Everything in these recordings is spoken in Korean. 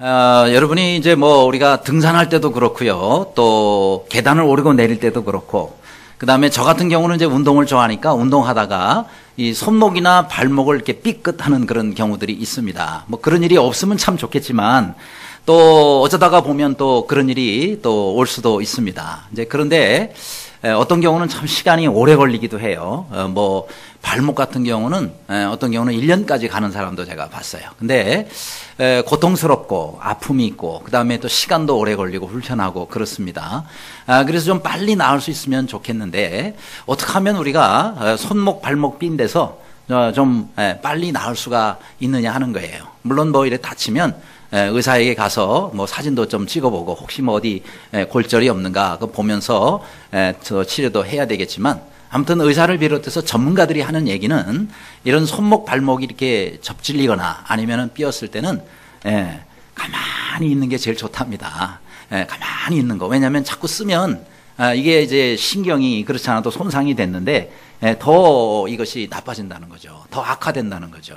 여러분이 이제 뭐 우리가 등산할 때도 그렇고요. 또 계단을 오르고 내릴 때도 그렇고, 그 다음에 저 같은 경우는 이제 운동을 좋아하니까 운동하다가 이 손목이나 발목을 이렇게 삐끗하는 그런 경우들이 있습니다. 뭐 그런 일이 없으면 참 좋겠지만 또 어쩌다가 보면 또 그런 일이 또 올 수도 있습니다. 이제 그런데 어떤 경우는 참 시간이 오래 걸리기도 해요. 뭐 발목 같은 경우는 어떤 경우는 1년까지 가는 사람도 제가 봤어요. 근데 고통스럽고 아픔이 있고 그다음에 또 시간도 오래 걸리고 불편하고 그렇습니다. 그래서 좀 빨리 나을 수 있으면 좋겠는데 어떻게 하면 우리가 손목 발목 삔 데서 좀 빨리 나을 수가 있느냐 하는 거예요. 물론 뭐 이래 다치면 의사에게 가서 뭐 사진도 좀 찍어보고 혹시 뭐 어디 골절이 없는가 그거 보면서 저 치료도 해야 되겠지만, 아무튼 의사를 비롯해서 전문가들이 하는 얘기는 이런 손목 발목이 이렇게 접질리거나 아니면은 삐었을 때는 가만히 있는 게 제일 좋답니다. 가만히 있는 거. 왜냐하면 자꾸 쓰면 이게 이제 신경이 그렇지 않아도 손상이 됐는데 더 이것이 나빠진다는 거죠. 더 악화된다는 거죠.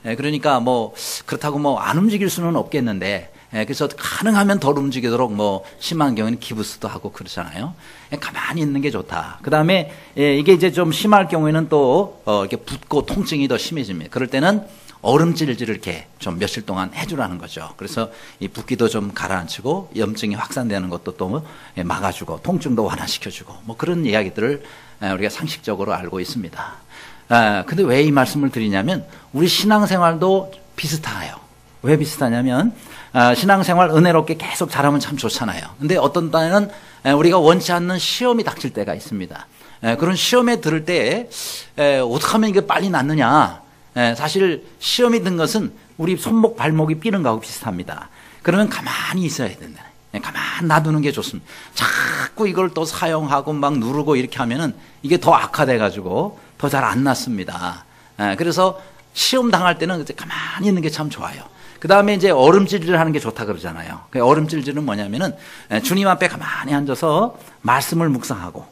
그러니까 뭐 그렇다고 뭐 안 움직일 수는 없겠는데, 그래서 가능하면 덜 움직이도록 뭐 심한 경우에는 기부스도 하고 그러잖아요. 가만히 있는 게 좋다. 그 다음에 이게 이제 좀 심할 경우에는 또 이렇게 붓고 통증이 더 심해집니다. 그럴 때는 얼음질질을 이렇게 좀 며칠 동안 해주라는 거죠. 그래서 이 붓기도 좀 가라앉히고 염증이 확산되는 것도 또 막아주고 통증도 완화시켜주고 뭐 그런 이야기들을 우리가 상식적으로 알고 있습니다. 근데 왜 이 말씀을 드리냐면 우리 신앙생활도 비슷해요. 왜 비슷하냐면 신앙생활 은혜롭게 계속 잘하면 참 좋잖아요. 근데 어떤 때는 우리가 원치 않는 시험이 닥칠 때가 있습니다. 그런 시험에 들을 때 어떻게 하면 이게 빨리 낫느냐. 사실 시험이 든 것은 우리 손목 발목이 삐는 거하고 비슷합니다. 그러면 가만히 있어야 된다. 가만 놔두는 게 좋습니다. 자꾸 이걸 또 사용하고 막 누르고 이렇게 하면은 이게 더 악화돼 가지고 더 잘 안 낫습니다. 그래서 시험 당할 때는 가만히 있는 게 참 좋아요. 그 다음에 이제 얼음질질 하는 게 좋다 그러잖아요. 그 얼음질질은 뭐냐면은 주님 앞에 가만히 앉아서 말씀을 묵상하고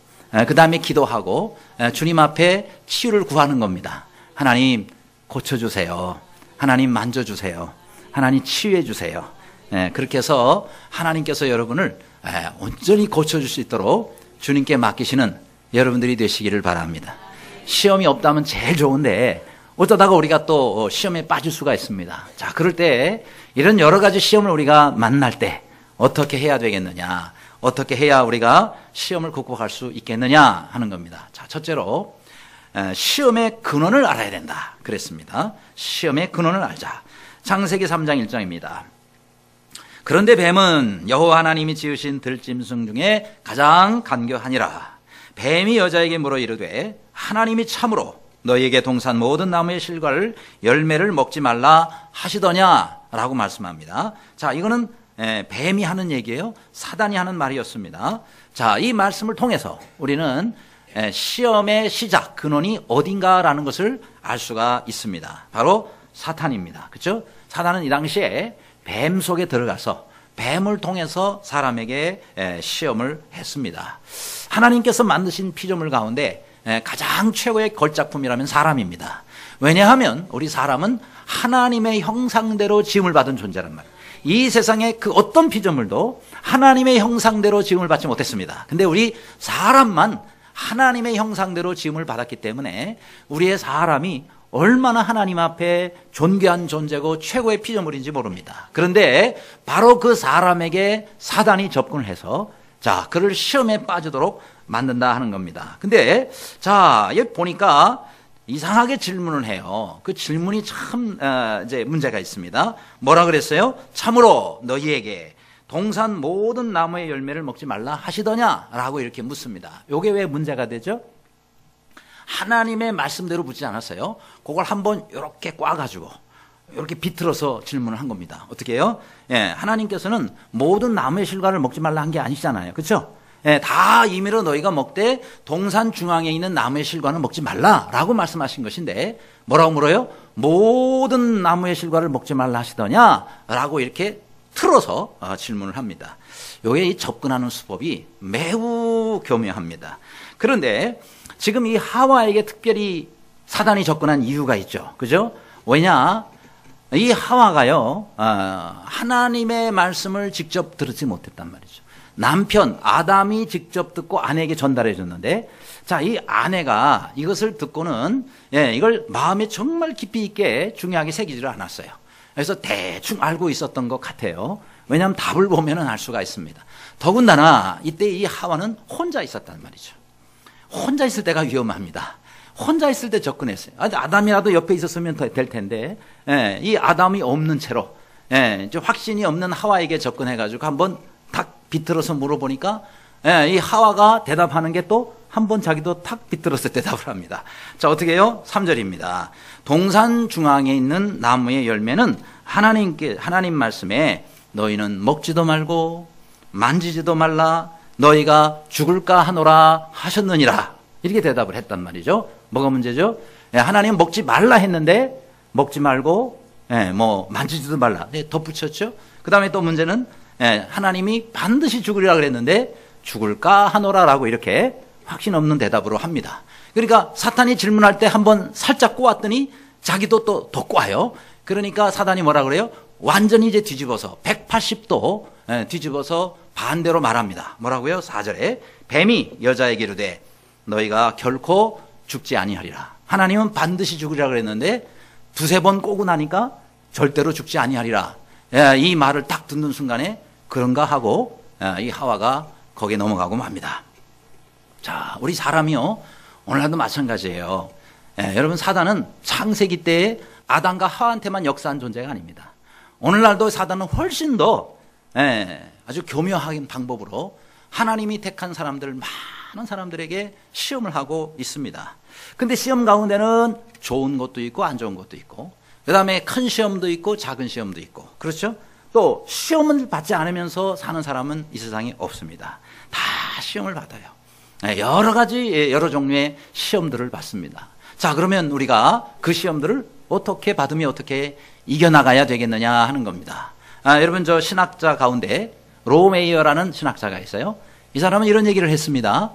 그 다음에 기도하고 주님 앞에 치유를 구하는 겁니다. 하나님 고쳐주세요. 하나님 만져주세요. 하나님 치유해주세요. 그렇게 해서 하나님께서 여러분을 온전히 고쳐줄 수 있도록 주님께 맡기시는 여러분들이 되시기를 바랍니다. 시험이 없다면 제일 좋은데 어쩌다가 우리가 또 시험에 빠질 수가 있습니다. 자, 그럴 때 이런 여러 가지 시험을 우리가 만날 때 어떻게 해야 되겠느냐, 어떻게 해야 우리가 시험을 극복할 수 있겠느냐 하는 겁니다. 자, 첫째로 시험의 근원을 알아야 된다 그랬습니다. 시험의 근원을 알자. 창세기 3장 1장입니다. 그런데 뱀은 여호와 하나님이 지으신 들짐승 중에 가장 간교하니라. 뱀이 여자에게 물어 이르되 하나님이 참으로 너희에게 동산 모든 나무의 실과를 열매를 먹지 말라 하시더냐라고 말씀합니다. 자, 이거는 뱀이 하는 얘기예요. 사단이 하는 말이었습니다. 자, 이 말씀을 통해서 우리는 시험의 시작 근원이 어딘가라는 것을 알 수가 있습니다. 바로 사탄입니다. 그렇죠? 사단은 이 당시에 뱀 속에 들어가서 뱀을 통해서 사람에게 시험을 했습니다. 하나님께서 만드신 피조물 가운데 가장 최고의 걸작품이라면 사람입니다. 왜냐하면 우리 사람은 하나님의 형상대로 지음을 받은 존재란 말이에요. 이 세상에 그 어떤 피조물도 하나님의 형상대로 지음을 받지 못했습니다. 근데 우리 사람만 하나님의 형상대로 지음을 받았기 때문에 우리의 사람이 얼마나 하나님 앞에 존귀한 존재고 최고의 피조물인지 모릅니다. 그런데 바로 그 사람에게 사단이 접근을 해서 자, 그를 시험에 빠지도록 만든다 하는 겁니다. 근데 자, 여기 보니까 이상하게 질문을 해요. 그 질문이 참 이제 문제가 있습니다. 뭐라 그랬어요? 참으로 너희에게 동산 모든 나무의 열매를 먹지 말라 하시더냐라고 이렇게 묻습니다. 이게 왜 문제가 되죠? 하나님의 말씀대로 묻지 않았어요. 그걸 한번 이렇게 꽈가지고 이렇게 비틀어서 질문을 한 겁니다. 어떻게 해요? 하나님께서는 모든 나무의 실과를 먹지 말라 한 게 아니잖아요. 그렇죠? 다 임의로 너희가 먹되 동산 중앙에 있는 나무의 실과는 먹지 말라라고 말씀하신 것인데 뭐라고 물어요? 모든 나무의 실과를 먹지 말라 하시더냐라고 이렇게 틀어서 질문을 합니다. 요게 이 접근하는 수법이 매우 교묘합니다. 그런데 지금 이 하와에게 특별히 사단이 접근한 이유가 있죠. 그죠? 왜냐? 이 하와가요, 하나님의 말씀을 직접 들지 못했단 말이죠. 남편 아담이 직접 듣고 아내에게 전달해 줬는데, 자, 이 아내가 이것을 듣고는 이걸 마음에 정말 깊이 있게 중요하게 새기지를 않았어요. 그래서 대충 알고 있었던 것 같아요. 왜냐하면 답을 보면은 알 수가 있습니다. 더군다나 이때 이 하와는 혼자 있었단 말이죠. 혼자 있을 때가 위험합니다. 혼자 있을 때 접근했어요. 아담이라도 옆에 있었으면 될 텐데, 이 아담이 없는 채로, 이제 확신이 없는 하와에게 접근해가지고 한번 탁 비틀어서 물어보니까, 이 하와가 대답하는 게 또 한 번 자기도 탁 비틀어서 대답을 합니다. 자, 어떻게 해요? 3절입니다. 동산 중앙에 있는 나무의 열매는 하나님 말씀에 너희는 먹지도 말고 만지지도 말라 너희가 죽을까 하노라 하셨느니라. 이렇게 대답을 했단 말이죠. 뭐가 문제죠? 하나님 먹지 말라 했는데 먹지 말고 뭐 만지지도 말라 덧붙였죠. 그 다음에 또 문제는 하나님이 반드시 죽으리라 그랬는데 죽을까 하노라라고 이렇게 확신 없는 대답으로 합니다. 그러니까 사탄이 질문할 때 한번 살짝 꼬았더니 자기도 또 더 꼬아요. 그러니까 사단이 뭐라 그래요? 완전히 이제 뒤집어서 180도 뒤집어서 반대로 말합니다. 뭐라고요? 4절에 뱀이 여자에게 이르되 너희가 결코 죽지 아니하리라. 하나님은 반드시 죽으리라 그랬는데 두세 번 꼬고 나니까 절대로 죽지 아니하리라. 이 말을 딱 듣는 순간에 그런가 하고 이 하와가 거기에 넘어가고 맙니다. 자, 우리 사람이요 오늘날도 마찬가지예요. 여러분 사단은 창세기 때에 아담과 하와한테만 역사한 존재가 아닙니다. 오늘날도 사단은 훨씬 더 아주 교묘한 방법으로 하나님이 택한 사람들, 많은 사람들에게 시험을 하고 있습니다. 근데 시험 가운데는 좋은 것도 있고 안 좋은 것도 있고, 그 다음에 큰 시험도 있고 작은 시험도 있고, 그렇죠? 또 시험을 받지 않으면서 사는 사람은 이 세상에 없습니다. 다 시험을 받아요. 여러 가지 여러 종류의 시험들을 받습니다. 자, 그러면 우리가 그 시험들을 어떻게 받으며 어떻게 이겨나가야 되겠느냐 하는 겁니다. 여러분 저 신학자 가운데 로메이어라는 신학자가 있어요. 이 사람은 이런 얘기를 했습니다.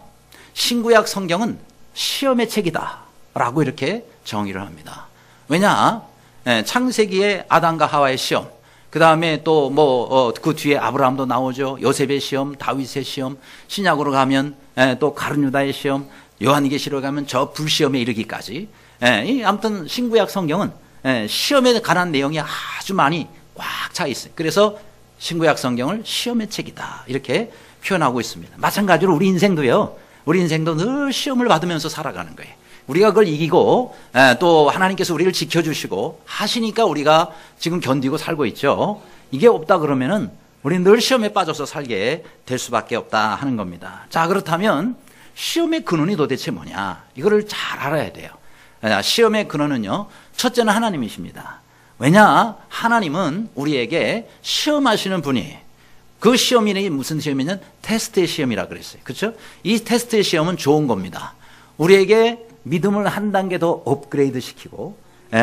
신구약 성경은 시험의 책이다 라고 이렇게 정의를 합니다. 왜냐? 창세기의 아담과 하와의 시험, 그 다음에 또 그 뒤에 아브라함도 나오죠. 요셉의 시험, 다윗의 시험, 신약으로 가면 또 가룟유다의 시험, 요한계시로 가면 저 불시험에 이르기까지. 아무튼 신구약 성경은 시험에 관한 내용이 아주 많이 꽉 차 있어요. 그래서 신구약 성경을 시험의 책이다 이렇게 표현하고 있습니다. 마찬가지로 우리 인생도요. 우리 인생도 늘 시험을 받으면서 살아가는 거예요. 우리가 그걸 이기고 또 하나님께서 우리를 지켜주시고 하시니까 우리가 지금 견디고 살고 있죠. 이게 없다 그러면은 우리는 늘 시험에 빠져서 살게 될 수밖에 없다 하는 겁니다. 자, 그렇다면 시험의 근원이 도대체 뭐냐? 이거를 잘 알아야 돼요. 시험의 근원은요, 첫째는 하나님이십니다. 왜냐? 하나님은 우리에게 시험하시는 분이에요. 그 시험이 무슨 시험이냐면 테스트의 시험이라 그랬어요. 그렇죠? 이 테스트의 시험은 좋은 겁니다. 우리에게 믿음을 한 단계 더 업그레이드 시키고,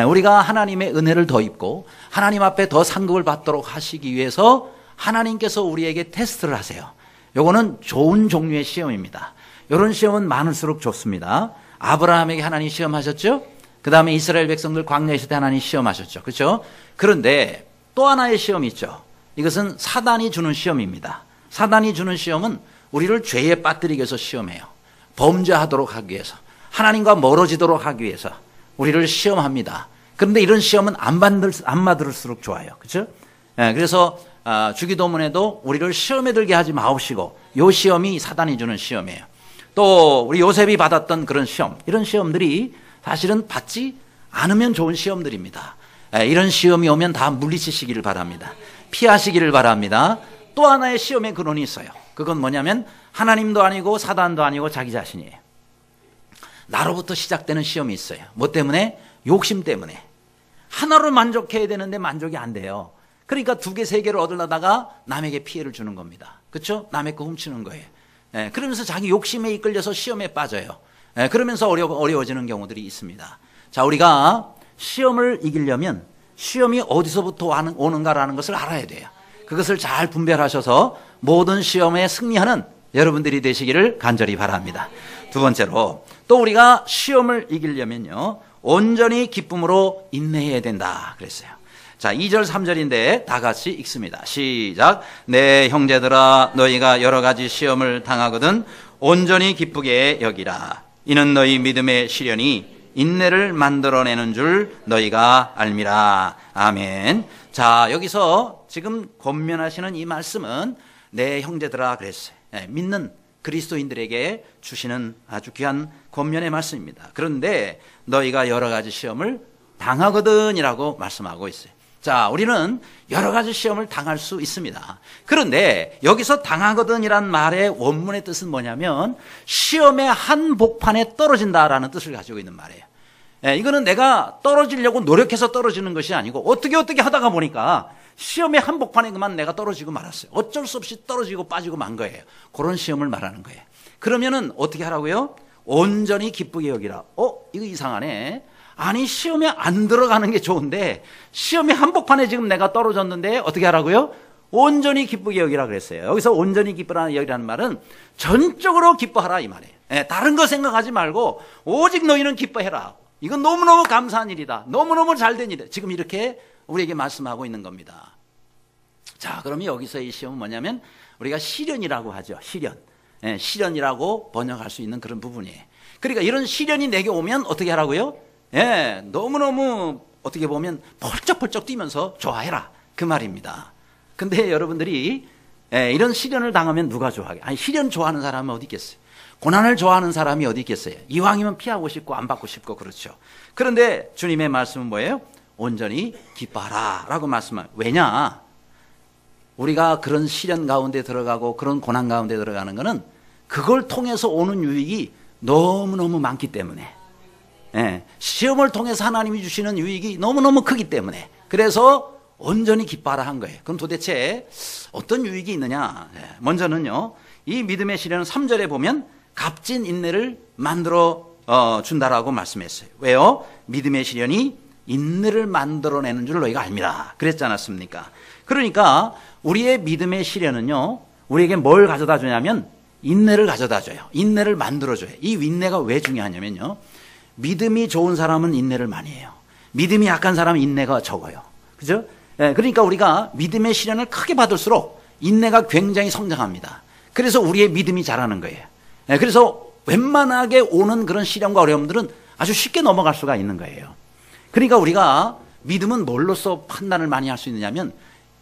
우리가 하나님의 은혜를 더 입고 하나님 앞에 더 상급을 받도록 하시기 위해서 하나님께서 우리에게 테스트를 하세요. 요거는 좋은 종류의 시험입니다. 이런 시험은 많을수록 좋습니다. 아브라함에게 하나님 시험하셨죠? 그 다음에 이스라엘 백성들 광야에 있을 때 하나님 시험하셨죠. 그렇죠? 그런데 또 하나의 시험이 있죠. 이것은 사단이 주는 시험입니다. 사단이 주는 시험은 우리를 죄에 빠뜨리기 위해서 시험해요. 범죄하도록 하기 위해서, 하나님과 멀어지도록 하기 위해서 우리를 시험합니다. 그런데 이런 시험은 안 받을수록 좋아요. 그렇죠? 그래서 주기도문에도 우리를 시험에 들게 하지 마옵시고, 이 시험이 사단이 주는 시험이에요. 또 우리 요셉이 받았던 그런 시험, 이런 시험들이 사실은 받지 않으면 좋은 시험들입니다. 이런 시험이 오면 다 물리치시기를 바랍니다. 피하시기를 바랍니다. 또 하나의 시험의 근원이 있어요. 그건 뭐냐면 하나님도 아니고 사단도 아니고 자기 자신이에요. 나로부터 시작되는 시험이 있어요. 뭐 때문에? 욕심 때문에. 하나로 만족해야 되는데 만족이 안 돼요. 그러니까 두 개, 세 개를 얻으려다가 남에게 피해를 주는 겁니다. 그렇죠? 남의 거 훔치는 거예요. 그러면서 자기 욕심에 이끌려서 시험에 빠져요. 그러면서 어려워지는 경우들이 있습니다. 자, 우리가 시험을 이기려면 시험이 어디서부터 오는가라는 것을 알아야 돼요. 그것을 잘 분별하셔서 모든 시험에 승리하는 여러분들이 되시기를 간절히 바랍니다. 두 번째로, 또 우리가 시험을 이기려면요, 온전히 기쁨으로 인내해야 된다 그랬어요. 자, 2절, 3절인데 다 같이 읽습니다. 시작. 내 형제들아, 너희가 여러 가지 시험을 당하거든 온전히 기쁘게 여기라. 이는 너희 믿음의 시련이 인내를 만들어내는 줄 너희가 알미라. 아멘. 자, 여기서 지금 권면하시는 이 말씀은 내 형제들아 그랬어요. 믿는 그리스도인들에게 주시는 아주 귀한 권면의 말씀입니다. 그런데 너희가 여러 가지 시험을 당하거든이라고 말씀하고 있어요. 자, 우리는 여러 가지 시험을 당할 수 있습니다. 그런데 여기서 당하거든이란 말의 원문의 뜻은 뭐냐면 시험의 한복판에 떨어진다라는 뜻을 가지고 있는 말이에요. 이거는 내가 떨어지려고 노력해서 떨어지는 것이 아니고 어떻게 하다가 보니까 시험의 한복판에 그만 내가 떨어지고 말았어요. 어쩔 수 없이 떨어지고 빠지고 만 거예요. 그런 시험을 말하는 거예요. 그러면은 어떻게 하라고요? 온전히 기쁘게 여기라. 이거 이상하네. 아니, 시험에 안 들어가는 게 좋은데 시험의 한복판에 지금 내가 떨어졌는데 어떻게 하라고요? 온전히 기쁘게 여기라 그랬어요. 여기서 온전히 기쁘라 여기라는 말은 전적으로 기뻐하라 이 말이에요. 다른 거 생각하지 말고 오직 너희는 기뻐해라. 이건 너무너무 감사한 일이다. 너무너무 잘된 일이다. 지금 이렇게 우리에게 말씀하고 있는 겁니다. 자, 그러면 여기서 이 시험은 뭐냐면 우리가 시련이라고 하죠. 시련이라고 번역할 수 있는 그런 부분이에요. 그러니까 이런 시련이 내게 오면 어떻게 하라고요? 너무너무 어떻게 보면 펄쩍펄쩍 뛰면서 좋아해라. 그 말입니다. 근데 여러분들이 이런 시련을 당하면 누가 좋아하게? 아니, 시련 좋아하는 사람은 어디 있겠어요? 고난을 좋아하는 사람이 어디 있겠어요? 이왕이면 피하고 싶고 안 받고 싶고 그렇죠. 그런데 주님의 말씀은 뭐예요? 온전히 기뻐하라 라고 말씀하세요. 왜냐? 우리가 그런 시련 가운데 들어가고 그런 고난 가운데 들어가는 것은 그걸 통해서 오는 유익이 너무너무 많기 때문에, 시험을 통해서 하나님이 주시는 유익이 너무너무 크기 때문에 그래서 온전히 기뻐하라 한 거예요. 그럼 도대체 어떤 유익이 있느냐? 먼저는요, 이 믿음의 시련은 3절에 보면 값진 인내를 만들어 준다라고 말씀했어요. 왜요? 믿음의 시련이 인내를 만들어내는 줄 너희가 알미라 그랬지 않았습니까? 그러니까 우리의 믿음의 시련은요, 우리에게 뭘 가져다 주냐면 인내를 가져다 줘요. 인내를 만들어줘요. 이 인내가 왜 중요하냐면요, 믿음이 좋은 사람은 인내를 많이 해요. 믿음이 약한 사람은 인내가 적어요. 그죠? 그러니까 우리가 믿음의 시련을 크게 받을수록 인내가 굉장히 성장합니다. 그래서 우리의 믿음이 자라는 거예요. 그래서 웬만하게 오는 그런 시련과 어려움들은 아주 쉽게 넘어갈 수가 있는 거예요. 그러니까 우리가 믿음은 뭘로써 판단을 많이 할 수 있느냐면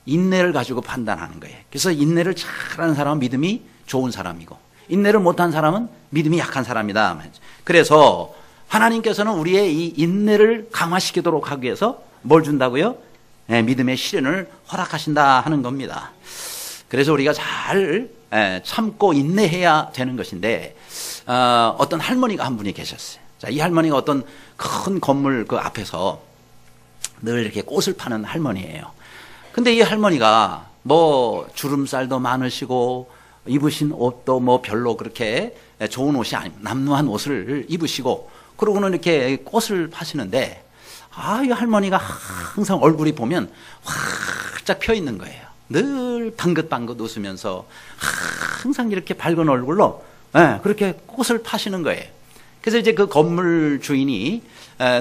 인내를 가지고 판단하는 거예요. 그래서 인내를 잘하는 사람은 믿음이 좋은 사람이고 인내를 못한 사람은 믿음이 약한 사람이다. 그래서 하나님께서는 우리의 이 인내를 강화시키도록 하기 위해서 뭘 준다고요? 믿음의 시련을 허락하신다 하는 겁니다. 그래서 우리가 잘 참고 인내해야 되는 것인데, 어떤 할머니가 한 분이 계셨어요. 자, 이 할머니가 어떤 큰 건물 그 앞에서 늘 이렇게 꽃을 파는 할머니예요. 근데 이 할머니가 뭐 주름살도 많으시고 입으신 옷도 뭐 별로 그렇게 좋은 옷이 아니고 남루한 옷을 입으시고 그러고는 이렇게 꽃을 파시는데, 이 할머니가 항상 얼굴이 보면 활짝 펴 있는 거예요. 늘 방긋방긋 웃으면서 항상 이렇게 밝은 얼굴로 그렇게 꽃을 파시는 거예요. 그래서 이제 그 건물 주인이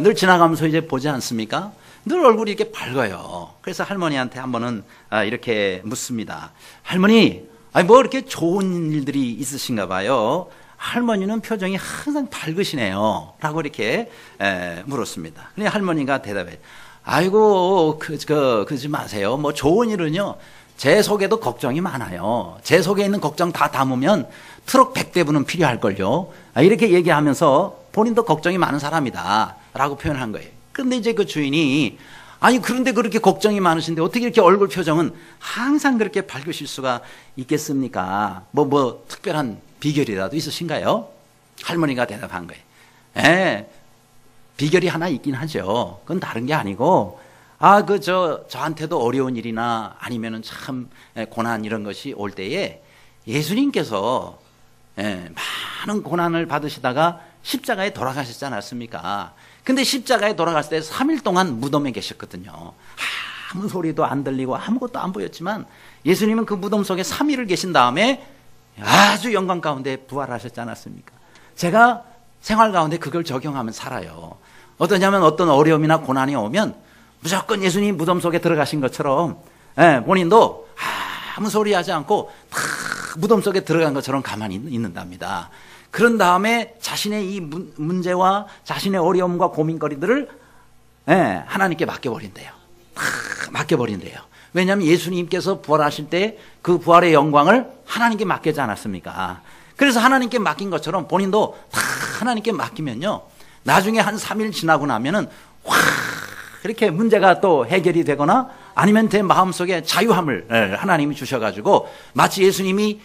늘 지나가면서 이제 보지 않습니까? 늘 얼굴이 이렇게 밝아요. 그래서 할머니한테 한 번은 이렇게 묻습니다. 할머니, 뭐 이렇게 좋은 일들이 있으신가 봐요. 할머니는 표정이 항상 밝으시네요. 라고 이렇게 물었습니다. 그러니 할머니가 대답해, 아이고, 그러지 마세요. 뭐 좋은 일은요, 제 속에도 걱정이 많아요. 제 속에 있는 걱정 다 담으면 트럭 100대분은 필요할걸요. 이렇게 얘기하면서 본인도 걱정이 많은 사람이다. 라고 표현한 거예요. 근데 이제 그 주인이, 아니, 그런데 그렇게 걱정이 많으신데 어떻게 이렇게 얼굴 표정은 항상 그렇게 밝으실 수가 있겠습니까? 뭐 특별한 비결이라도 있으신가요? 할머니가 대답한 거예요. 비결이 하나 있긴 하죠. 그건 다른 게 아니고, 저한테도 어려운 일이나 아니면은 참 고난 이런 것이 올 때에 예수님께서 많은 고난을 받으시다가 십자가에 돌아가셨지 않았습니까? 근데 십자가에 돌아갔을 때 3일 동안 무덤에 계셨거든요. 아무 소리도 안 들리고 아무것도 안 보였지만 예수님은 그 무덤 속에 3일을 계신 다음에 아주 영광 가운데 부활하셨지 않았습니까? 제가 생활 가운데 그걸 적용하면 살아요. 어떠냐면 어떤 어려움이나 고난이 오면 무조건 예수님 무덤 속에 들어가신 것처럼 본인도 아무 소리 하지 않고 다 무덤 속에 들어간 것처럼 가만히 있는답니다. 그런 다음에 자신의 이 문제와 자신의 어려움과 고민거리들을 하나님께 맡겨버린대요. 다 맡겨버린대요. 왜냐하면 예수님께서 부활하실 때 그 부활의 영광을 하나님께 맡기지 않았습니까? 그래서 하나님께 맡긴 것처럼 본인도 다 하나님께 맡기면요, 나중에 한 3일 지나고 나면은 확 이렇게 문제가 또 해결이 되거나 아니면 제 마음속에 자유함을 하나님이 주셔가지고 마치 예수님이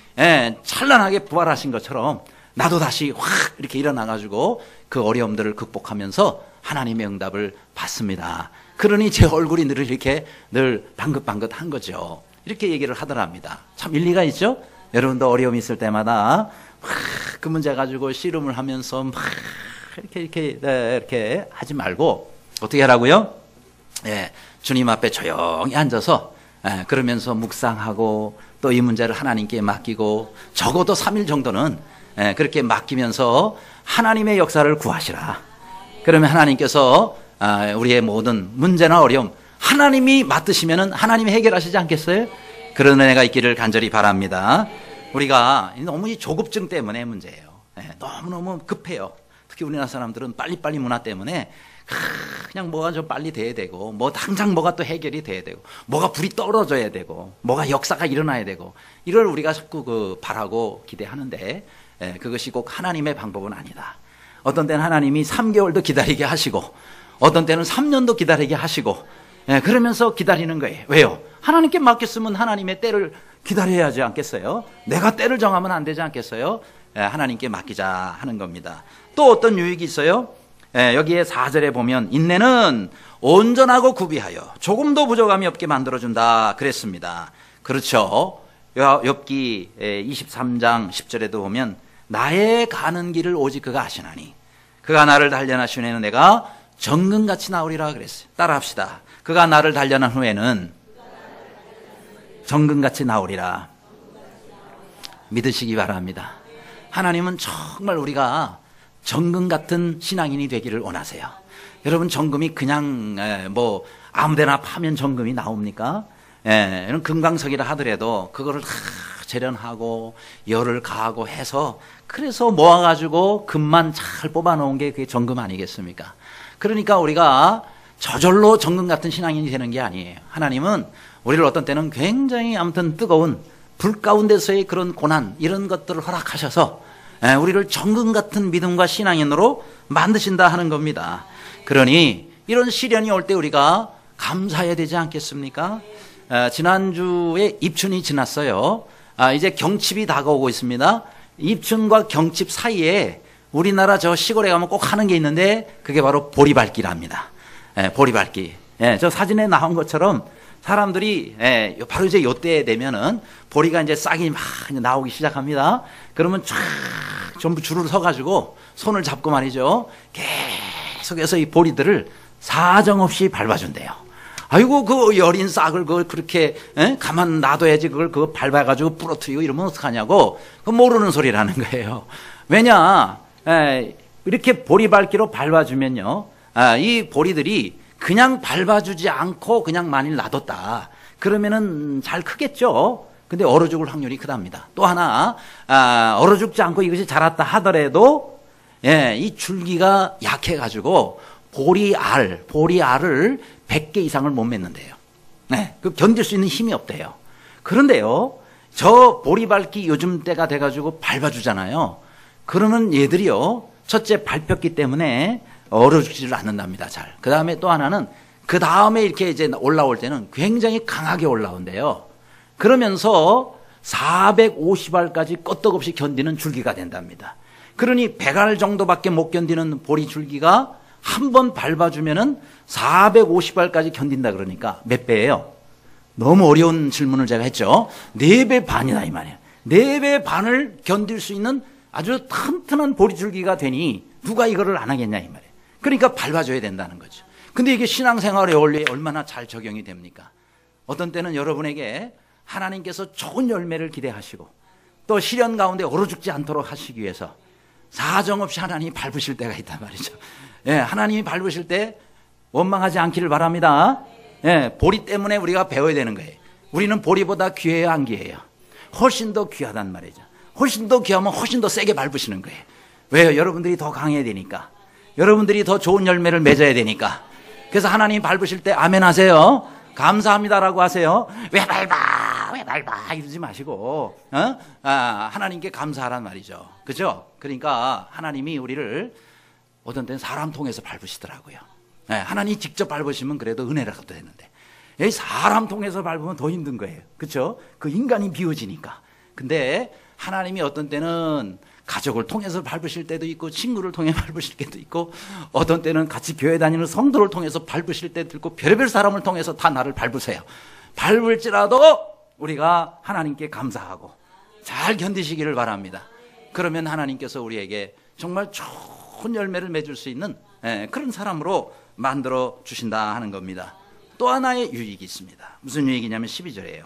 찬란하게 부활하신 것처럼 나도 다시 확 이렇게 일어나가지고 그 어려움들을 극복하면서 하나님의 응답을 받습니다. 그러니 제 얼굴이 늘 이렇게 늘 방긋방긋한 거죠. 이렇게 얘기를 하더랍니다. 참 일리가 있죠? 여러분도 어려움이 있을 때마다 막 그 문제 가지고 씨름을 하면서 막 이렇게 하지 말고 어떻게 하라고요? 주님 앞에 조용히 앉아서 그러면서 묵상하고 또 이 문제를 하나님께 맡기고 적어도 3일 정도는 그렇게 맡기면서 하나님의 역사를 구하시라. 그러면 하나님께서 우리의 모든 문제나 어려움 하나님이 맡으시면은 하나님이 해결하시지 않겠어요? 그런 은혜가 있기를 간절히 바랍니다. 우리가 너무 이 조급증 때문에 문제예요. 너무너무 급해요. 특히 우리나라 사람들은 빨리빨리 문화 때문에 그냥 뭐가 좀 빨리 돼야 되고 뭐 당장 뭐가 또 해결이 돼야 되고 뭐가 불이 떨어져야 되고 뭐가 역사가 일어나야 되고 이걸 우리가 자꾸 바라고 기대하는데 그것이 꼭 하나님의 방법은 아니다. 어떤 때는 하나님이 3개월도 기다리게 하시고 어떤 때는 3년도 기다리게 하시고 그러면서 기다리는 거예요. 왜요? 하나님께 맡겼으면 하나님의 때를 기다려야 하지 않겠어요? 내가 때를 정하면 안 되지 않겠어요? 하나님께 맡기자 하는 겁니다. 또 어떤 유익이 있어요? 여기에 4절에 보면 인내는 온전하고 구비하여 조금도 부족함이 없게 만들어준다 그랬습니다. 그렇죠. 욥기 23장 10절에도 보면 나의 가는 길을 오직 그가 아시나니 그가 나를 단련하신 후에는 내가 정금같이 나오리라 그랬어요. 따라합시다. 그가 나를 단련한 후에는 정금같이 나오리라. 믿으시기 바랍니다. 하나님은 정말 우리가 정금 같은 신앙인이 되기를 원하세요. 여러분, 정금이 그냥 뭐 아무데나 파면 정금이 나옵니까? 이런 금강석이라 하더라도 그거를 다 재련하고 열을 가하고 해서 그래서 모아가지고 금만 잘 뽑아놓은 게 그게 정금 아니겠습니까? 그러니까 우리가 저절로 정금 같은 신앙인이 되는 게 아니에요. 하나님은 우리를 어떤 때는 굉장히 아무튼 뜨거운 불 가운데서의 그런 고난 이런 것들을 허락하셔서 우리를 정금 같은 믿음과 신앙인으로 만드신다 하는 겁니다. 그러니 이런 시련이 올 때 우리가 감사해야 되지 않겠습니까? 지난주에 입춘이 지났어요. 이제 경칩이 다가오고 있습니다. 입춘과 경칩 사이에 우리나라 저 시골에 가면 꼭 하는 게 있는데 그게 바로 보리밟기랍니다. 보리밟기. 저 사진에 나온 것처럼 사람들이 바로 이제 요때 되면은 보리가 이제 싹이 막 나오기 시작합니다. 그러면 쫙 전부 줄을 서가지고 손을 잡고 말이죠. 계속해서 이 보리들을 사정없이 밟아준대요. 아이고 그 여린 싹을 그걸 그렇게 가만 놔둬야지 그걸 밟아가지고 부러뜨리고 이러면 어떡하냐고 그 모르는 소리라는 거예요. 왜냐 이렇게 보리밟기로 밟아주면요 이 보리들이 그냥 밟아주지 않고 그냥 만일 놔뒀다 그러면은 잘 크겠죠. 근데 얼어 죽을 확률이 크답니다. 또 하나 얼어 죽지 않고 이것이 자랐다 하더라도 이 줄기가 약해가지고 보리알을 100개 이상을 못 맺는데요. 그 견딜 수 있는 힘이 없대요. 그런데요, 저 보리밟기 요즘 때가 돼가지고 밟아주잖아요. 그러면 얘들이요, 첫째 밟혔기 때문에 얼어 죽지를 않는답니다. 잘. 그 다음에 또 하나는 그 다음에 이렇게 이제 올라올 때는 굉장히 강하게 올라온대요. 그러면서 450알까지 끄떡없이 견디는 줄기가 된답니다. 그러니 100알 정도밖에 못 견디는 보리 줄기가 한 번 밟아주면은 450알까지 견딘다 그러니까 몇 배예요? 너무 어려운 질문을 제가 했죠. 4배 반이다 이 말이에요. 4배 반을 견딜 수 있는 아주 튼튼한 보리줄기가 되니 누가 이거를 안 하겠냐 이 말이에요. 그러니까 밟아줘야 된다는 거죠. 근데 이게 신앙생활에 얼마나 잘 적용이 됩니까? 어떤 때는 여러분에게 하나님께서 좋은 열매를 기대하시고 또 시련 가운데 얼어 죽지 않도록 하시기 위해서 사정없이 하나님이 밟으실 때가 있단 말이죠. 하나님이 밟으실 때 원망하지 않기를 바랍니다. 예, 보리 때문에 우리가 배워야 되는 거예요. 우리는 보리보다 귀해요, 안 귀해요? 훨씬 더 귀하단 말이죠. 훨씬 더 귀하면 훨씬 더 세게 밟으시는 거예요. 왜요? 여러분들이 더 강해야 되니까. 여러분들이 더 좋은 열매를 맺어야 되니까. 그래서 하나님 밟으실 때 아멘 하세요. 감사합니다라고 하세요. 왜 밟아? 왜 밟아? 이러지 마시고, 하나님께 감사하란 말이죠. 그죠? 그러니까 하나님이 우리를 어떤 때는 사람 통해서 밟으시더라고요. 네, 하나님 직접 밟으시면 그래도 은혜라도 되는데, 여기 사람 통해서 밟으면 더 힘든 거예요. 그렇죠? 그 인간이 비워지니까. 근데 하나님이 어떤 때는 가족을 통해서 밟으실 때도 있고, 친구를 통해 밟으실 때도 있고, 어떤 때는 같이 교회 다니는 성도를 통해서 밟으실 때도 있고, 별의별 사람을 통해서 다 나를 밟으세요. 밟을지라도 우리가 하나님께 감사하고 잘 견디시기를 바랍니다. 그러면 하나님께서 우리에게 정말 좋은 열매를 맺을 수 있는 그런 사람으로 만들어 주신다 하는 겁니다. 또 하나의 유익이 있습니다. 무슨 유익이냐면 12절이에요.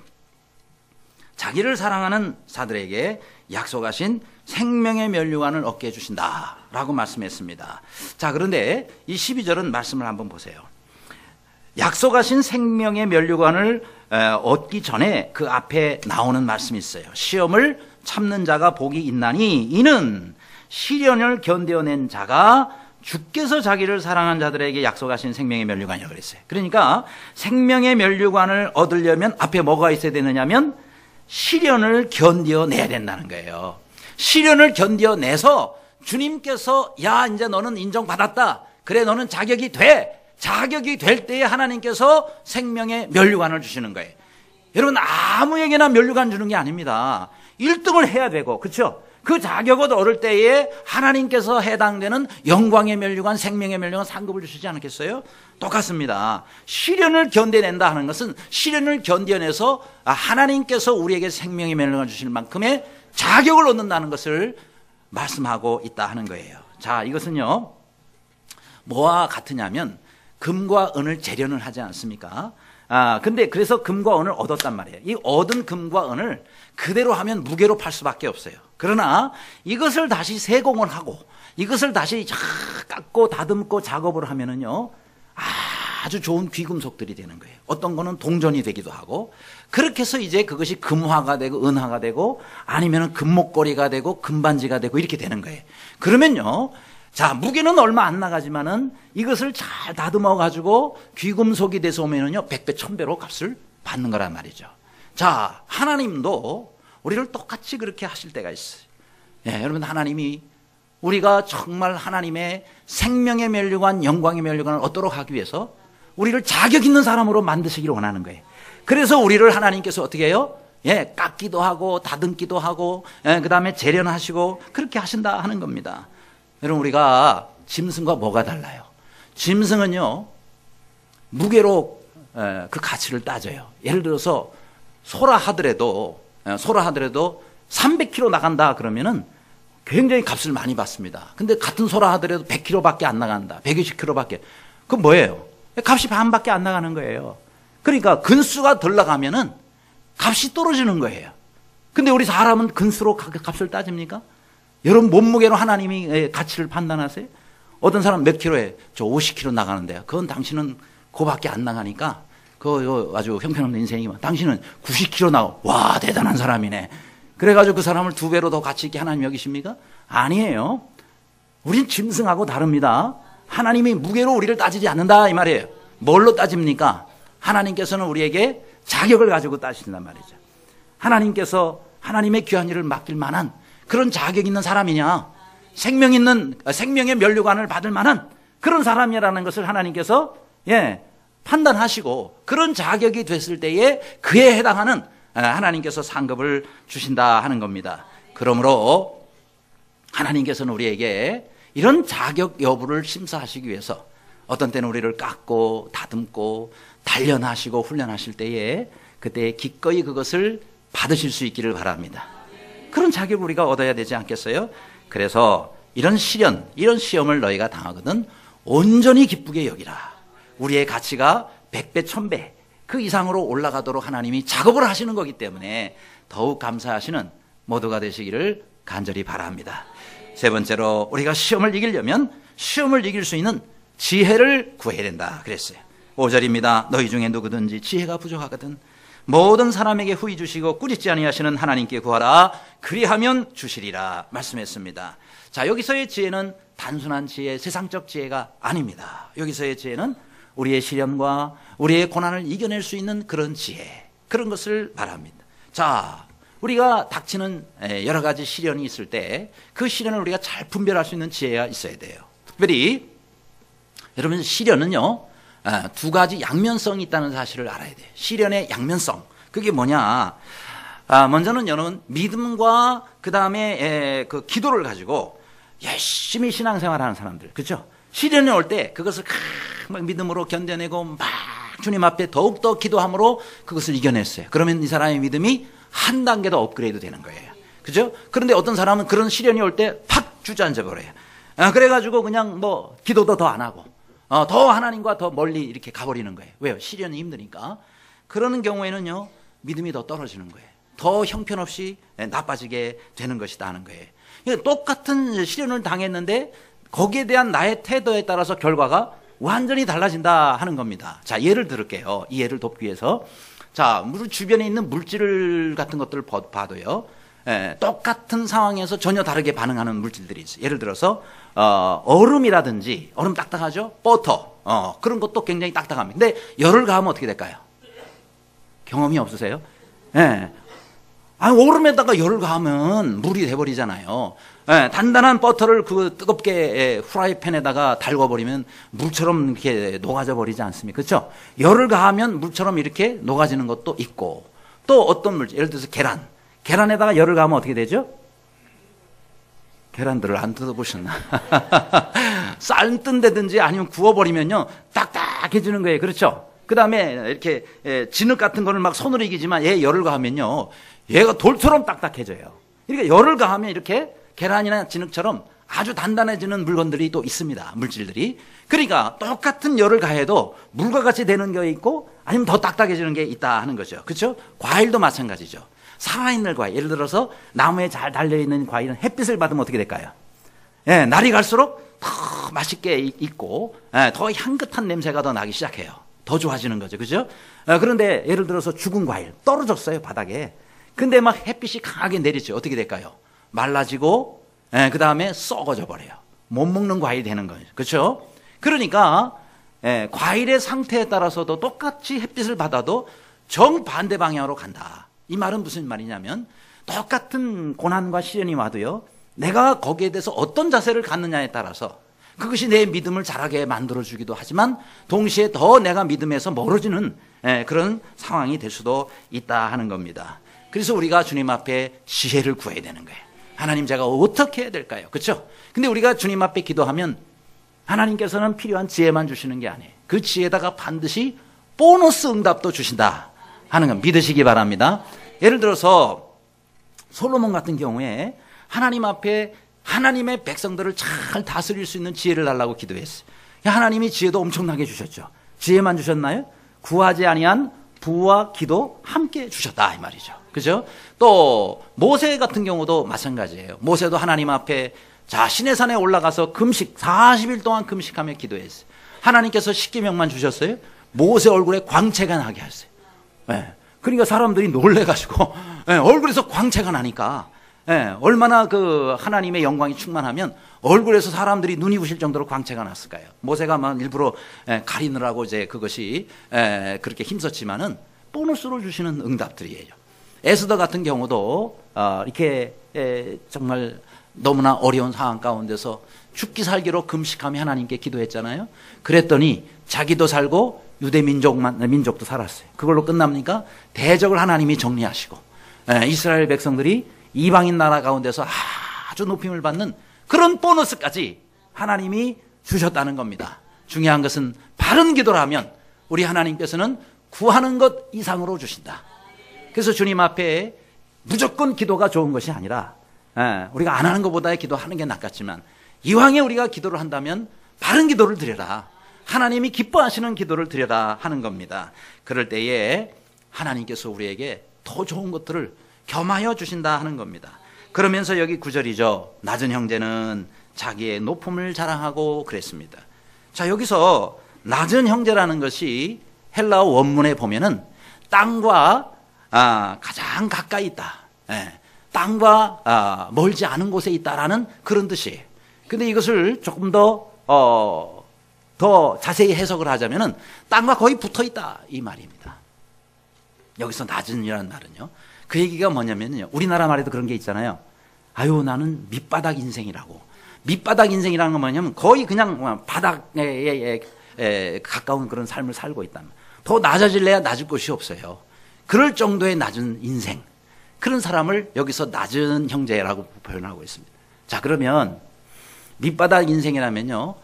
자기를 사랑하는 자들에게 약속하신 생명의 면류관을 얻게 해주신다 라고 말씀했습니다. 자, 그런데 이 12절은 말씀을 한번 보세요. 약속하신 생명의 면류관을 얻기 전에 그 앞에 나오는 말씀이 있어요. 시험을 참는 자가 복이 있나니 이는 시련을 견뎌낸 자가 주께서 자기를 사랑한 자들에게 약속하신 생명의 면류관이라고 그랬어요. 그러니까 생명의 면류관을 얻으려면 앞에 뭐가 있어야 되느냐면 시련을 견뎌내야 된다는 거예요. 시련을 견뎌내서 주님께서 야 이제 너는 인정받았다. 그래 너는 자격이 돼. 자격이 될 때에 하나님께서 생명의 면류관을 주시는 거예요. 여러분 아무에게나 면류관 주는 게 아닙니다. 1등을 해야 되고 그렇죠? 그 자격을 얻을 때에 하나님께서 해당되는 영광의 면류관, 생명의 면류관 상급을 주시지 않겠어요? 똑같습니다. 시련을 견뎌낸다 하는 것은 시련을 견뎌내서 하나님께서 우리에게 생명의 면류관 주실 만큼의 자격을 얻는다는 것을 말씀하고 있다 하는 거예요. 자, 이것은요 뭐와 같으냐면 금과 은을 재련을 하지 않습니까? 근데 그래서 금과 은을 얻었단 말이에요. 이 얻은 금과 은을 그대로 하면 무게로 팔 수밖에 없어요. 그러나 이것을 다시 세공을 하고 이것을 다시 깎고 다듬고 작업을 하면은요 아주 좋은 귀금속들이 되는 거예요. 어떤 거는 동전이 되기도 하고 그렇게 해서 이제 그것이 금화가 되고 은화가 되고 아니면은 금목걸이가 되고 금반지가 되고 이렇게 되는 거예요. 그러면요 자, 무게는 얼마 안 나가지만은 이것을 잘 다듬어 가지고 귀금속이 돼서 오면은요 100배, 1000배로 값을 받는 거란 말이죠. 자, 하나님도 우리를 똑같이 그렇게 하실 때가 있어요. 예, 여러분 하나님이 우리가 정말 하나님의 생명의 면류관, 영광의 면류관을 얻도록 하기 위해서 우리를 자격 있는 사람으로 만드시기를 원하는 거예요. 그래서 우리를 하나님께서 어떻게 해요? 예, 깎기도 하고 다듬기도 하고 그다음에 재련하시고 그렇게 하신다 하는 겁니다. 여러분 우리가 짐승과 뭐가 달라요? 짐승은요 무게로 그 가치를 따져요. 예를 들어서 소라 하더라도 300kg 나간다 그러면은 굉장히 값을 많이 받습니다. 근데 같은 소라 하더라도 100kg밖에 안 나간다. 120kg밖에. 그건 뭐예요? 값이 반밖에 안 나가는 거예요. 그러니까 근수가 덜 나가면은 값이 떨어지는 거예요. 근데 우리 사람은 근수로 값을 따집니까? 여러분 몸무게로 하나님이 가치를 판단하세요? 어떤 사람 몇 킬로에 저 50kg 나가는데요. 그건 당신은 그거밖에 안 나가니까 그거 아주 형편없는 인생이지만 당신은 90kg 나고 와 대단한 사람이네. 그래가지고 그 사람을 2배로 더 가치 있게 하나님 여기십니까? 아니에요. 우린 짐승하고 다릅니다. 하나님이 무게로 우리를 따지지 않는다 이 말이에요. 뭘로 따집니까? 하나님께서는 우리에게 자격을 가지고 따지신단 말이죠. 하나님께서 하나님의 귀한 일을 맡길 만한 그런 자격 있는 사람이냐, 생명의 면류관을 받을 만한 그런 사람이라는 것을 하나님께서 판단하시고 그런 자격이 됐을 때에 그에 해당하는 하나님께서 상급을 주신다 하는 겁니다. 그러므로 하나님께서는 우리에게 이런 자격 여부를 심사하시기 위해서 어떤 때는 우리를 깎고 다듬고 단련하시고 훈련하실 때에 그때 기꺼이 그것을 받으실 수 있기를 바랍니다. 그런 자격을 우리가 얻어야 되지 않겠어요? 그래서 이런 시련, 이런 시험을 너희가 당하거든 온전히 기쁘게 여기라. 우리의 가치가 100배, 1000배 그 이상으로 올라가도록 하나님이 작업을 하시는 거기 때문에 더욱 감사하시는 모두가 되시기를 간절히 바랍니다. 세 번째로 우리가 시험을 이기려면 시험을 이길 수 있는 지혜를 구해야 된다 그랬어요. 5절입니다. 너희 중에 누구든지 지혜가 부족하거든 모든 사람에게 후히 주시고 꾸짖지 아니하시는 하나님께 구하라 그리하면 주시리라 말씀했습니다. 자, 여기서의 지혜는 단순한 지혜, 세상적 지혜가 아닙니다. 여기서의 지혜는 우리의 시련과 우리의 고난을 이겨낼 수 있는 그런 지혜, 그런 것을 말합니다. 자, 우리가 닥치는 여러 가지 시련이 있을 때 그 시련을 우리가 잘 분별할 수 있는 지혜가 있어야 돼요. 특별히 여러분, 시련은요 두 가지 양면성이 있다는 사실을 알아야 돼요. 시련의 양면성, 그게 뭐냐? 먼저는 여러분, 믿음과 그 다음에 그 기도를 가지고 열심히 신앙생활하는 사람들, 그렇죠? 시련이 올 때 그것을 막 믿음으로 견뎌내고 막 주님 앞에 더욱더 기도함으로 그것을 이겨냈어요. 그러면 이 사람의 믿음이 한 단계 더 업그레이드 되는 거예요. 그죠? 그런데 어떤 사람은 그런 시련이 올 때 팍 주저앉아 버려요. 그래가지고 그냥 뭐 기도도 더 안 하고 더 하나님과 더 멀리 이렇게 가버리는 거예요. 왜요? 시련이 힘드니까. 그러는 경우에는요 믿음이 더 떨어지는 거예요. 더 형편없이 나빠지게 되는 것이다 하는 거예요. 똑같은 시련을 당했는데 거기에 대한 나의 태도에 따라서 결과가 완전히 달라진다 하는 겁니다. 자, 예를 들을게요. 이 예를 돕기 위해서. 자, 우리 주변에 있는 물질 같은 것들을 봐도요. 똑같은 상황에서 전혀 다르게 반응하는 물질들이 있어요. 예를 들어서 얼음이라든지, 얼음 딱딱하죠? 버터, 그런 것도 굉장히 딱딱합니다. 근데 열을 가하면 어떻게 될까요? 경험이 없으세요? 예. 얼음에다가 열을 가하면 물이 돼버리잖아요. 단단한 버터를 그 뜨겁게 후라이팬에다가 달궈버리면 물처럼 이렇게 녹아져 버리지 않습니까? 그렇죠? 열을 가하면 물처럼 이렇게 녹아지는 것도 있고, 또 어떤 물질, 예를 들어서 계란에다가 열을 가하면 어떻게 되죠? 계란들을 안 뜯어보셨나? 삶든다든지 아니면 구워버리면요 딱딱해지는 거예요. 그렇죠? 그 다음에 이렇게 진흙 같은 거를 막 손으로 이기지만 얘 열을 가하면요 얘가 돌처럼 딱딱해져요. 그러니까 열을 가하면 이렇게 계란이나 진흙처럼 아주 단단해지는 물건들이 또 있습니다. 물질들이. 그러니까 똑같은 열을 가해도 물과 같이 되는 게 있고 아니면 더 딱딱해지는 게 있다 하는 거죠. 그렇죠? 과일도 마찬가지죠. 살아있는 과일, 예를 들어서 나무에 잘 달려있는 과일은 햇빛을 받으면 어떻게 될까요? 날이 갈수록 더 맛있게 익고 더 향긋한 냄새가 더 나기 시작해요. 더 좋아지는 거죠. 그죠? 그런데 예를 들어서 죽은 과일 떨어졌어요, 바닥에. 근데 막 햇빛이 강하게 내리죠. 어떻게 될까요? 말라지고 그 다음에 썩어져 버려요. 못 먹는 과일이 되는 거예요. 그렇죠? 그러니까 과일의 상태에 따라서도 똑같이 햇빛을 받아도 정반대 방향으로 간다. 이 말은 무슨 말이냐면 똑같은 고난과 시련이 와도요 내가 거기에 대해서 어떤 자세를 갖느냐에 따라서 그것이 내 믿음을 자라게 만들어주기도 하지만 동시에 더 내가 믿음에서 멀어지는 그런 상황이 될 수도 있다 하는 겁니다. 그래서 우리가 주님 앞에 지혜를 구해야 되는 거예요. 하나님, 제가 어떻게 해야 될까요? 그렇죠? 근데 우리가 주님 앞에 기도하면 하나님께서는 필요한 지혜만 주시는 게 아니에요. 그 지혜에다가 반드시 보너스 응답도 주신다 하는 건 믿으시기 바랍니다. 예를 들어서 솔로몬 같은 경우에 하나님 앞에 하나님의 백성들을 잘 다스릴 수 있는 지혜를 달라고 기도했어요. 하나님이 지혜도 엄청나게 주셨죠. 지혜만 주셨나요? 구하지 아니한 부와 기도 함께 주셨다 이 말이죠. 그죠? 또 모세 같은 경우도 마찬가지예요. 모세도 하나님 앞에 시내산에 올라가서 금식 40일 동안 금식하며 기도했어요. 하나님께서 십계명만 주셨어요. 모세 얼굴에 광채가 나게 하셨어요. 그러니까 사람들이 놀래가지고 얼굴에서 광채가 나니까 얼마나 그 하나님의 영광이 충만하면 얼굴에서 사람들이 눈이 부실 정도로 광채가 났을까요? 모세가 막 일부러 가리느라고 이제 그것이 그렇게 힘썼지만은 보너스로 주시는 응답들이에요. 에스더 같은 경우도 이렇게 정말 너무나 어려운 상황 가운데서 죽기 살기로 금식하며 하나님께 기도했잖아요. 그랬더니 자기도 살고 유대 민족도 살았어요. 그걸로 끝납니까? 대적을 하나님이 정리하시고 이스라엘 백성들이 이방인 나라 가운데서 아주 높임을 받는 그런 보너스까지 하나님이 주셨다는 겁니다. 중요한 것은 바른 기도라면 우리 하나님께서는 구하는 것 이상으로 주신다. 그래서 주님 앞에 무조건 기도가 좋은 것이 아니라 우리가 안 하는 것보다 기도하는 게 낫겠지만 이왕에 우리가 기도를 한다면 바른 기도를 드려라. 하나님이 기뻐하시는 기도를 드려라 하는 겁니다. 그럴 때에 하나님께서 우리에게 더 좋은 것들을 겸하여 주신다 하는 겁니다. 그러면서 여기 9절이죠. 낮은 형제는 자기의 높음을 자랑하고 그랬습니다. 자, 여기서 낮은 형제라는 것이 헬라어 원문에 보면은 땅과 가장 가까이 있다. 예, 땅과 멀지 않은 곳에 있다라는 그런 뜻이에요. 근데 이것을 조금 더 자세히 해석을 하자면은 땅과 거의 붙어 있다 이 말입니다. 여기서 낮은이라는 말은요. 그 얘기가 뭐냐면요. 우리나라 말에도 그런 게 있잖아요. 아유, 나는 밑바닥 인생이라고. 밑바닥 인생이라는 건 뭐냐면 거의 그냥 바닥에 가까운 그런 삶을 살고 있다. 더 낮아질래야 낮을 곳이 없어요. 그럴 정도의 낮은 인생. 그런 사람을 여기서 낮은 형제라고 표현하고 있습니다. 자, 그러면 밑바닥 인생이라면요.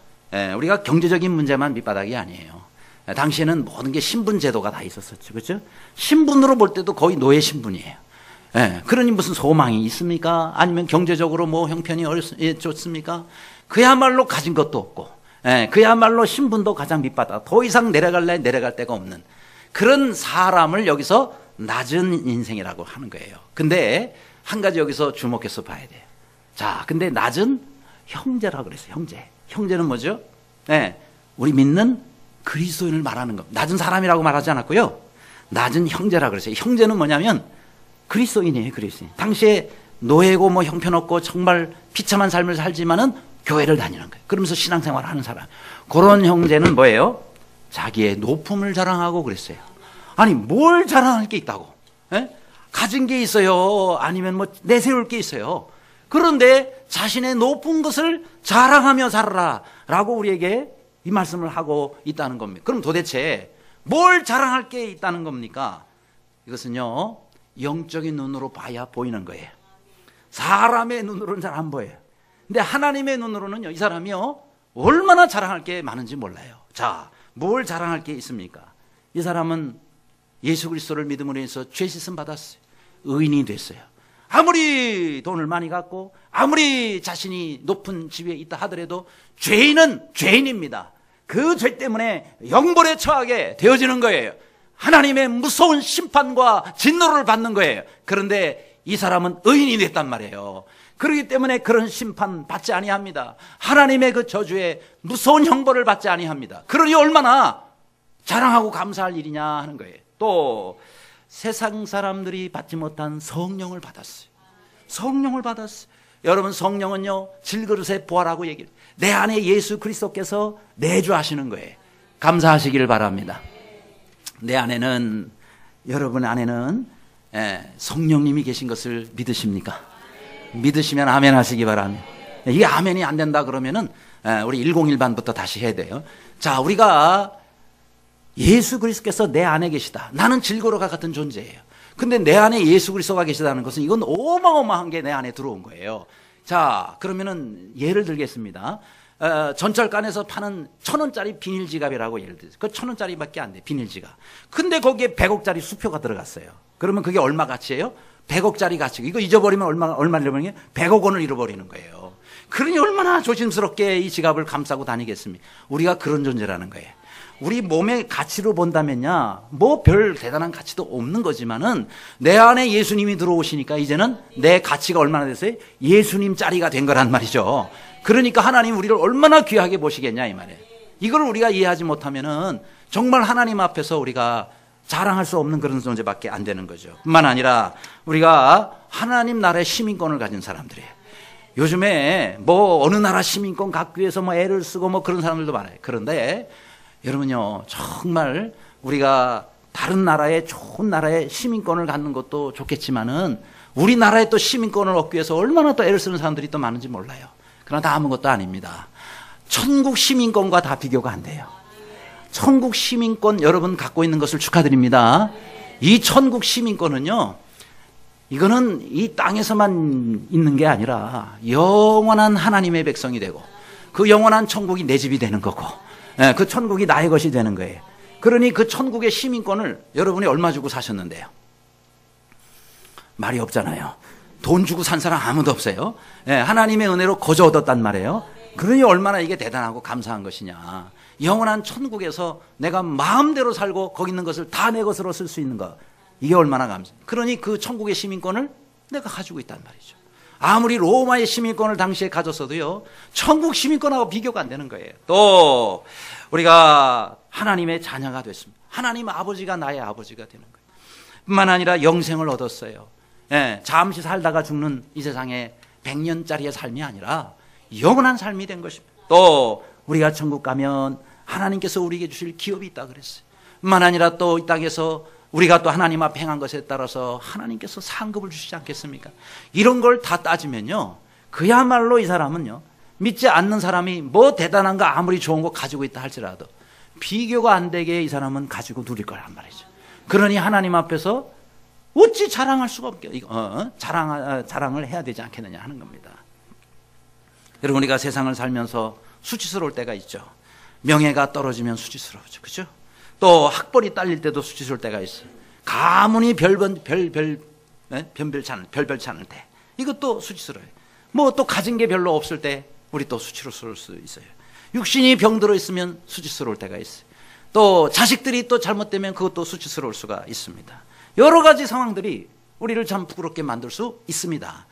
우리가 경제적인 문제만 밑바닥이 아니에요. 당시에는 모든 게 신분제도가 다 있었었죠. 그렇죠? 신분으로 볼 때도 거의 노예 신분이에요. 그러니 무슨 소망이 있습니까? 아니면 경제적으로 뭐 형편이 좋습니까? 그야말로 가진 것도 없고, 그야말로 신분도 가장 밑바닥, 더 이상 내려갈 데가 없는 그런 사람을 여기서 낮은 인생이라고 하는 거예요. 근데 한 가지 여기서 주목해서 봐야 돼요. 자, 근데 낮은 형제라고 그랬어요. 형제는 뭐죠? 우리 믿는 그리스도인을 말하는 겁니다. 낮은 사람이라고 말하지 않았고요. 낮은 형제라고 그랬어요. 형제는 뭐냐면 그리스도인이에요. 그리스도인. 당시에 노예고 뭐 형편없고 정말 비참한 삶을 살지만은 교회를 다니는 거예요. 그러면서 신앙생활을 하는 사람. 그런 형제는 뭐예요? 자기의 높음을 자랑하고 그랬어요. 아니, 뭘 자랑할 게 있다고? 가진 게 있어요. 아니면 뭐 내세울 게 있어요. 그런데 자신의 높은 것을 자랑하며 살아라 라고 우리에게 이 말씀을 하고 있다는 겁니다. 그럼 도대체 뭘 자랑할 게 있다는 겁니까? 이것은요, 영적인 눈으로 봐야 보이는 거예요. 사람의 눈으로는 잘 안 보여요. 근데 하나님의 눈으로는요, 이 사람이요, 얼마나 자랑할 게 많은지 몰라요. 자, 뭘 자랑할 게 있습니까? 이 사람은 예수 그리스도를 믿음으로 해서 죄 씻음 받았어요. 의인이 됐어요. 아무리 돈을 많이 갖고 아무리 자신이 높은 지위에 있다 하더라도 죄인은 죄인입니다. 그 죄 때문에 영벌에 처하게 되어지는 거예요. 하나님의 무서운 심판과 진노를 받는 거예요. 그런데 이 사람은 의인이 됐단 말이에요. 그렇기 때문에 그런 심판 받지 아니합니다. 하나님의 그 저주에 무서운 형벌을 받지 아니합니다. 그러니 얼마나 자랑하고 감사할 일이냐 하는 거예요. 또 세상 사람들이 받지 못한 성령을 받았어요. 성령을 받았어요. 여러분, 성령은요, 질그릇에 부활하고 얘기를, 내 안에 예수 그리스도께서 내주하시는 거예요. 감사하시기를 바랍니다. 내 안에는, 여러분 안에는 성령님이 계신 것을 믿으십니까? 믿으시면 아멘 하시기 바랍니다. 이게 아멘이 안 된다 그러면은 우리 101반부터 다시 해야 돼요. 자, 우리가 예수 그리스도께서 내 안에 계시다. 나는 질거로가 같은 존재예요. 근데 내 안에 예수 그리스도가 계시다는 것은 이건 어마어마한 게 내 안에 들어온 거예요. 자, 그러면은 예를 들겠습니다. 전철관에서 파는 1,000원짜리 비닐지갑이라고 예를 들어서 그 1,000원짜리밖에 안 돼, 비닐지갑. 근데 거기에 100억짜리 수표가 들어갔어요. 그러면 그게 얼마 가치예요? 100억짜리 가치. 이거 잊어버리면 얼마 잃어버리는 게 100억 원을 잃어버리는 거예요. 그러니 얼마나 조심스럽게 이 지갑을 감싸고 다니겠습니까? 우리가 그런 존재라는 거예요. 우리 몸의 가치로 본다면야 뭐 별 대단한 가치도 없는 거지만은 내 안에 예수님이 들어오시니까 이제는 내 가치가 얼마나 됐어요? 예수님 짜리가 된 거란 말이죠. 그러니까 하나님 우리를 얼마나 귀하게 보시겠냐 이 말이에요. 이걸 우리가 이해하지 못하면은 정말 하나님 앞에서 우리가 자랑할 수 없는 그런 존재밖에 안 되는 거죠. 뿐만 아니라 우리가 하나님 나라의 시민권을 가진 사람들이에요. 요즘에 뭐 어느 나라 시민권 갖기 위해서 뭐 애를 쓰고 뭐 그런 사람들도 많아요. 그런데 여러분요, 정말 우리가 다른 나라의 좋은 나라의 시민권을 갖는 것도 좋겠지만은 우리나라의 또 시민권을 얻기 위해서 얼마나 또 애를 쓰는 사람들이 또 많은지 몰라요. 그러나 다 아무것도 아닙니다. 천국 시민권과 다 비교가 안 돼요. 천국 시민권 여러분 갖고 있는 것을 축하드립니다. 이 천국 시민권은요, 이거는 이 땅에서만 있는 게 아니라 영원한 하나님의 백성이 되고 그 영원한 천국이 내 집이 되는 거고 그 천국이 나의 것이 되는 거예요. 그러니 그 천국의 시민권을 여러분이 얼마 주고 사셨는데요? 말이 없잖아요. 돈 주고 산 사람 아무도 없어요. 하나님의 은혜로 거저 얻었단 말이에요. 그러니 얼마나 이게 대단하고 감사한 것이냐. 영원한 천국에서 내가 마음대로 살고 거기 있는 것을 다 내 것으로 쓸 수 있는 것, 이게 얼마나 감사해요. 그러니 그 천국의 시민권을 내가 가지고 있단 말이죠. 아무리 로마의 시민권을 당시에 가졌어도요, 천국 시민권하고 비교가 안 되는 거예요. 또 우리가 하나님의 자녀가 됐습니다. 하나님 아버지가 나의 아버지가 되는 거예요. 뿐만 아니라 영생을 얻었어요. 예, 잠시 살다가 죽는 이 세상에 100년짜리의 삶이 아니라 영원한 삶이 된 것입니다. 또 우리가 천국 가면 하나님께서 우리에게 주실 기업이 있다 그랬어요. 뿐만 아니라 또 이 땅에서 우리가 또 하나님 앞에 행한 것에 따라서 하나님께서 상급을 주시지 않겠습니까? 이런 걸 다 따지면요, 그야말로 이 사람은요, 믿지 않는 사람이 뭐 대단한 거 아무리 좋은 거 가지고 있다 할지라도 비교가 안 되게 이 사람은 가지고 누릴 거란 말이죠. 그러니 하나님 앞에서 어찌 자랑할 수가 없게 자랑을 해야 되지 않겠느냐 하는 겁니다. 여러분, 우리가 세상을 살면서 수치스러울 때가 있죠. 명예가 떨어지면 수치스러우죠. 그렇죠? 또 학벌이 딸릴 때도 수치스러울 때가 있어요. 가문이 별별 찬을 때 이것도 수치스러워요. 뭐 또 가진 게 별로 없을 때 우리 또 수치스러울 수 있어요. 육신이 병들어 있으면 수치스러울 때가 있어요. 또 자식들이 또 잘못되면 그것도 수치스러울 수가 있습니다. 여러 가지 상황들이 우리를 참 부끄럽게 만들 수 있습니다.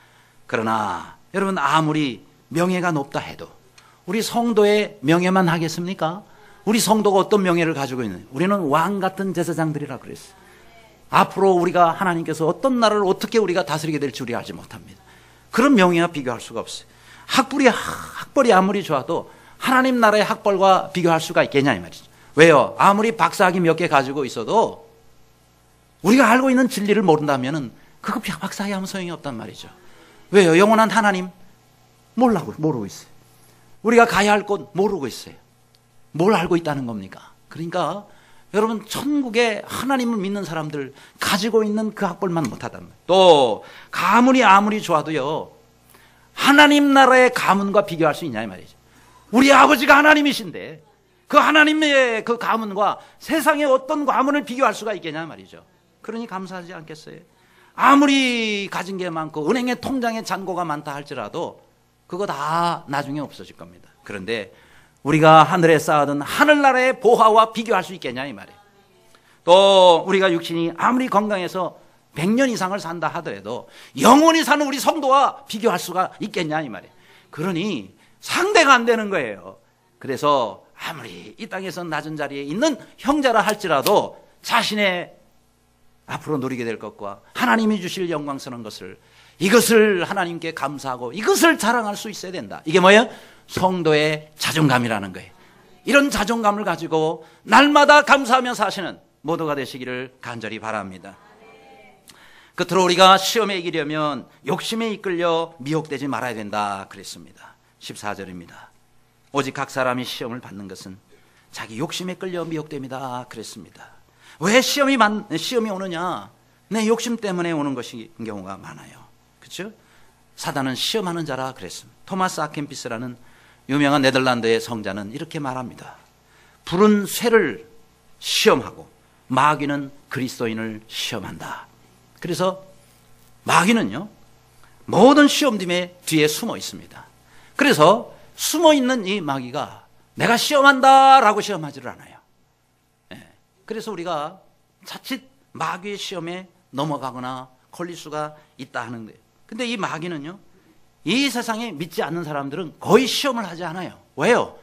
그러나 여러분, 아무리 명예가 높다 해도 우리 성도의 명예만 하겠습니까? 우리 성도가 어떤 명예를 가지고 있는, 우리는 왕 같은 제사장들이라 그랬어요. 앞으로 우리가 하나님께서 어떤 나라를 어떻게 우리가 다스리게 될지 우리가 알지 못합니다. 그런 명예와 비교할 수가 없어요. 학벌이 아무리 좋아도 하나님 나라의 학벌과 비교할 수가 있겠냐 이 말이죠. 왜요? 아무리 박사학위 몇 개 가지고 있어도 우리가 알고 있는 진리를 모른다면은 그거 박사학위 하면 소용이 없단 말이죠. 왜요? 영원한 하나님 모르고 있어요. 우리가 가야 할 곳 모르고 있어요. 뭘 알고 있다는 겁니까? 그러니까 여러분, 천국에 하나님을 믿는 사람들 가지고 있는 그 학벌만 못하단 말이에요. 또 가문이 아무리 좋아도요, 하나님 나라의 가문과 비교할 수 있냐 이 말이죠. 우리 아버지가 하나님이신데 그 하나님의 그 가문과 세상의 어떤 가문을 비교할 수가 있겠냐 말이죠. 그러니 감사하지 않겠어요? 아무리 가진 게 많고 은행에 통장에 잔고가 많다 할지라도 그거 다 나중에 없어질 겁니다. 그런데 우리가 하늘에 쌓아둔 하늘나라의 보화와 비교할 수 있겠냐 이 말이에요. 또 우리가 육신이 아무리 건강해서 100년 이상을 산다 하더라도 영원히 사는 우리 성도와 비교할 수가 있겠냐 이 말이에요. 그러니 상대가 안 되는 거예요. 그래서 아무리 이 땅에서 낮은 자리에 있는 형제라 할지라도 자신의 앞으로 누리게 될 것과 하나님이 주실 영광스러운 것을, 이것을 하나님께 감사하고 이것을 자랑할 수 있어야 된다. 이게 뭐예요? 성도의 자존감이라는 거예요. 이런 자존감을 가지고 날마다 감사하며 사시는 모두가 되시기를 간절히 바랍니다. 끝으로 우리가 시험에 이기려면 욕심에 이끌려 미혹되지 말아야 된다 그랬습니다. 14절입니다. 오직 각 사람이 시험을 받는 것은 자기 욕심에 끌려 미혹됩니다 그랬습니다. 왜 시험이 오느냐? 내 욕심 때문에 오는 것인 경우가 많아요. 그렇죠? 사단은 시험하는 자라 그랬습니다. 토마스 아켄피스라는 유명한 네덜란드의 성자는 이렇게 말합니다. 불은 쇠를 시험하고 마귀는 그리스도인을 시험한다. 그래서 마귀는요, 모든 시험 뒤에 숨어 있습니다. 그래서 숨어 있는 이 마귀가 내가 시험한다라고 시험하지를 않아요. 그래서 우리가 자칫 마귀의 시험에 넘어가거나 걸릴 수가 있다 하는 거예요. 근데 이 마귀는요, 이 세상에 믿지 않는 사람들은 거의 시험을 하지 않아요. 왜요?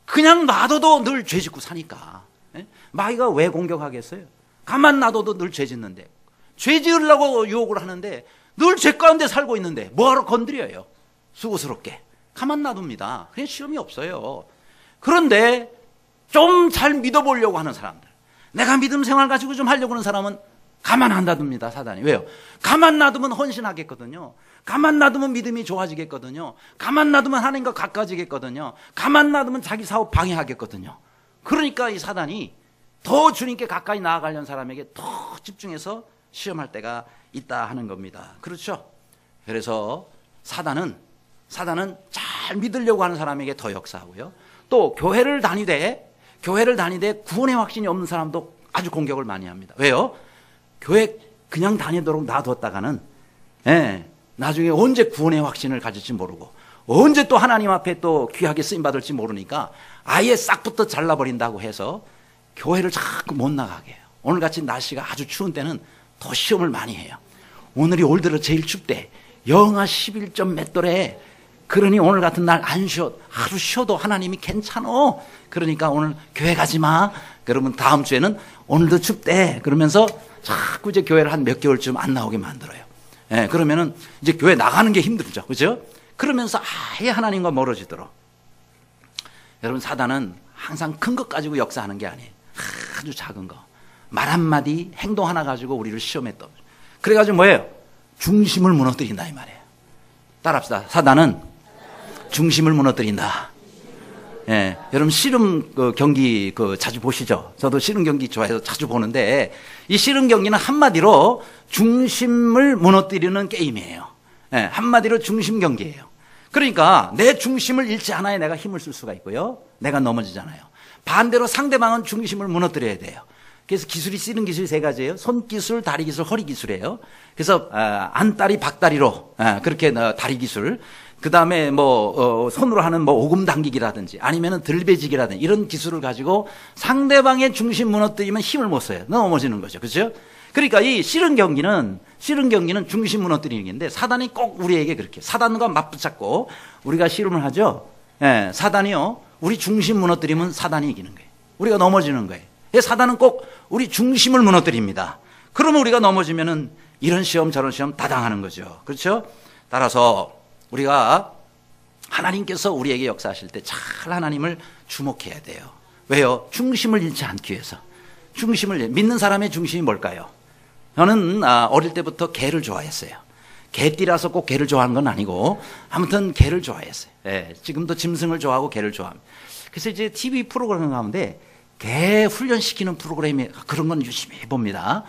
그냥 놔둬도 늘 죄짓고 사니까. 마귀가 왜 공격하겠어요? 가만 놔둬도 늘 죄짓는데, 죄지으려고 유혹을 하는데 늘 죄 가운데 살고 있는데 뭐하러 건드려요? 수고스럽게 가만 놔둡니다. 그냥 시험이 없어요. 그런데 좀 잘 믿어보려고 하는 사람들, 내가 믿음 생활 가지고 좀 하려고 하는 사람은 가만 안 놔둡니다, 사단이. 왜요? 가만 놔두면 헌신하겠거든요. 가만 놔두면 믿음이 좋아지겠거든요. 가만 놔두면 하나님과 가까워지겠거든요. 가만 놔두면 자기 사업 방해하겠거든요. 그러니까 이 사단이 더 주님께 가까이 나아가려는 사람에게 더 집중해서 시험할 때가 있다 하는 겁니다. 그렇죠? 그래서 사단은 잘 믿으려고 하는 사람에게 더 역사하고요. 또 교회를 다니되 구원의 확신이 없는 사람도 아주 공격을 많이 합니다. 왜요? 교회 그냥 다니도록 놔뒀다가는 나중에 언제 구원의 확신을 가질지 모르고 언제 또 하나님 앞에 또 귀하게 쓰임받을지 모르니까 아예 싹부터 잘라버린다고 해서 교회를 자꾸 못 나가게 해요. 오늘같이 날씨가 아주 추운 때는 더 시험을 많이 해요. 오늘이 올 들어 제일 춥대. 영하 11점 몇 도래. 그러니 오늘 같은 날 안 쉬어. 하루 쉬어도 하나님이 괜찮어. 그러니까 오늘 교회 가지 마. 그러면 다음 주에는 오늘도 춥대. 그러면서 자꾸 이제 교회를 한 몇 개월쯤 안 나오게 만들어요. 예, 그러면은 이제 교회 나가는 게 힘들죠. 그죠? 그러면서 아예 하나님과 멀어지도록. 여러분, 사단은 항상 큰 것 가지고 역사하는 게 아니에요. 아주 작은 거. 말 한마디, 행동 하나 가지고 우리를 시험했던. 그래가지고 뭐예요? 중심을 무너뜨린다, 이 말이에요. 따라합시다. 사단은 중심을 무너뜨린다. 예, 여러분 씨름 경기 자주 보시죠? 저도 씨름 경기 좋아해서 자주 보는데 이 씨름 경기는 한마디로 중심을 무너뜨리는 게임이에요. 예, 한마디로 중심 경기예요. 그러니까 내 중심을 잃지 않아야 내가 힘을 쓸 수가 있고요. 내가 넘어지잖아요. 반대로 상대방은 중심을 무너뜨려야 돼요. 그래서 기술이 씨름 기술이 세 가지예요. 손기술, 다리 기술, 허리 기술이에요. 그래서 안다리, 박다리로 그렇게 다리 기술. 그 다음에 손으로 하는 오금 당기기라든지 아니면은 들배지기라든지 이런 기술을 가지고 상대방의 중심 무너뜨리면 힘을 못 써요. 넘어지는 거죠. 그렇죠? 그러니까 이 씨름 경기는 중심 무너뜨리는 건데 사단이 꼭 우리에게 그렇게 사단과 맞붙잡고 우리가 씨름을 하죠. 예, 사단이요. 우리 중심 무너뜨리면 사단이 이기는 거예요. 우리가 넘어지는 거예요. 사단은 꼭 우리 중심을 무너뜨립니다. 그러면 우리가 넘어지면은 이런 시험 저런 시험 다 당하는 거죠. 그렇죠? 따라서 우리가 하나님께서 우리에게 역사하실 때 잘 하나님을 주목해야 돼요. 왜요? 중심을 잃지 않기 위해서. 믿는 사람의 중심이 뭘까요? 저는 어릴 때부터 개를 좋아했어요. 개띠라서 꼭 개를 좋아하는 건 아니고 아무튼 개를 좋아했어요. 예, 지금도 짐승을 좋아하고 개를 좋아합니다. 그래서 이제 TV 프로그램 가운데 개 훈련시키는 프로그램이 그런 건 유심히 봅니다.